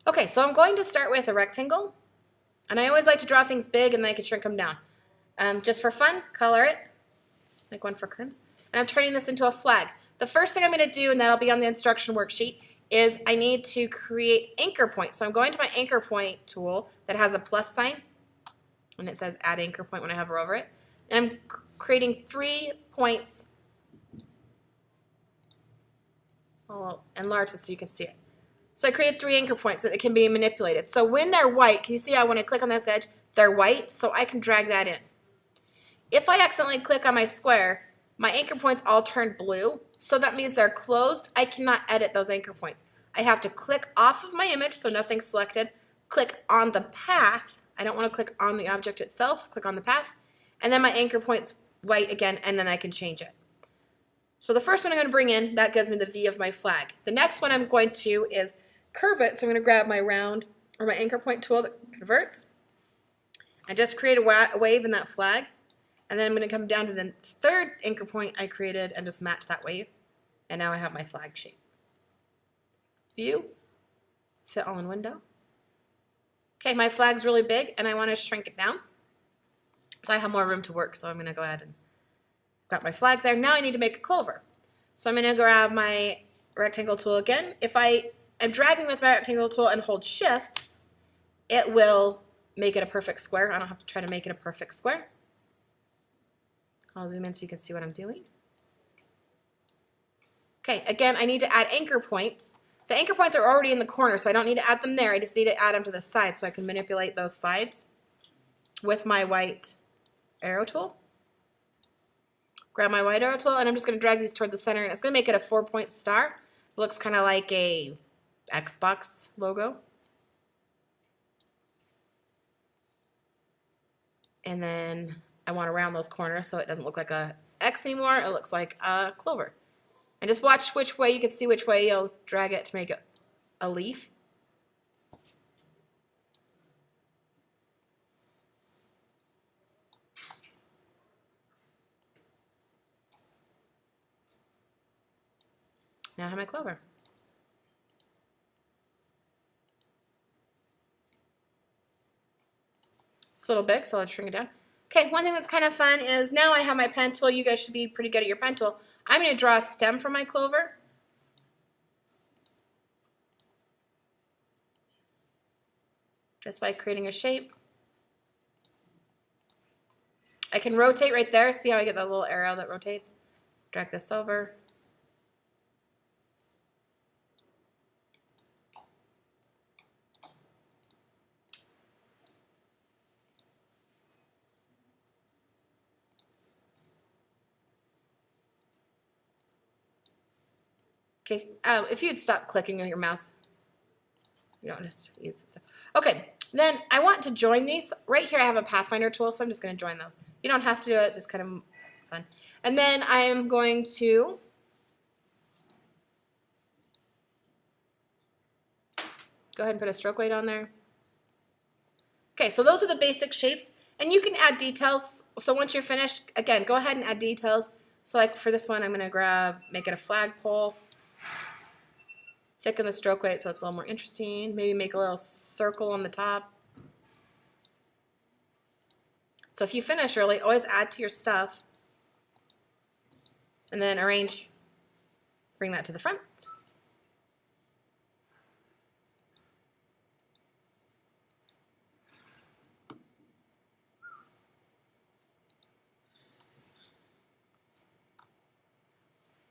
Okay, so I'm going to start with a rectangle, and I always like to draw things big and then I can shrink them down. Just for fun, color it, make one for curves, and I'm turning this into a flag. The first thing I'm going to do, and that'll be on the instruction worksheet, is I need to create anchor points. So I'm going to my anchor point tool that has a plus sign, and it says add anchor point when I hover over it. And I'm creating 3 points. I'll enlarge this so you can see it. So I created 3 anchor points that can be manipulated. So when they're white, can you see how when I click on this edge, they're white? So I can drag that in. If I accidentally click on my square, my anchor points all turn blue. So that means they're closed. I cannot edit those anchor points. I have to click off of my image, so nothing's selected. Click on the path. I don't want to click on the object itself. Click on the path. And then my anchor point's white again, and then I can change it. So the first one I'm going to bring in, that gives me the V of my flag. The next one I'm going to is curve it. So I'm going to grab my round or my anchor point tool that converts. I just create a wave in that flag. And then I'm going to come down to the third anchor point I created and just match that wave. And now I have my flag shape. View, fit all in window. Okay, my flag's really big and I want to shrink it down. So I have more room to work, so I'm going to go ahead and got my flag there. Now I need to make a clover. So I'm going to grab my rectangle tool again. If I am dragging with my rectangle tool and hold shift, it will make it a perfect square. I don't have to try to make it a perfect square. I'll zoom in so you can see what I'm doing. Okay, again, I need to add anchor points. The anchor points are already in the corner, so I don't need to add them there. I just need to add them to the side so I can manipulate those sides with my white arrow tool. Grab my white arrow tool, and I'm just going to drag these toward the center, and it's going to make it a 4-point star. It looks kind of like a Xbox logo. And then I want to round those corners so it doesn't look like a X anymore. It looks like a clover. And just watch which way, you can see which way you'll drag it to make it a leaf. Now I have my clover. It's a little big, so I'll shrink it down. Okay, one thing that's kind of fun is now I have my pen tool. You guys should be pretty good at your pen tool. I'm going to draw a stem for my clover. Just by creating a shape. I can rotate right there. See how I get that little arrow that rotates? Drag this over. Okay, if you'd stop clicking on your mouse, you don't just use this stuff. Okay, then I want to join these. Right here I have a Pathfinder tool, so I'm just going to join those. You don't have to do it, just kind of fun. And then I am going to go ahead and put a stroke weight on there. Okay, so those are the basic shapes, and you can add details. So once you're finished, again, go ahead and add details. So like for this one, I'm going to make it a flagpole. Thicken the stroke weight so it's a little more interesting. Maybe make a little circle on the top. So if you finish early, always add to your stuff. And then arrange, bring that to the front.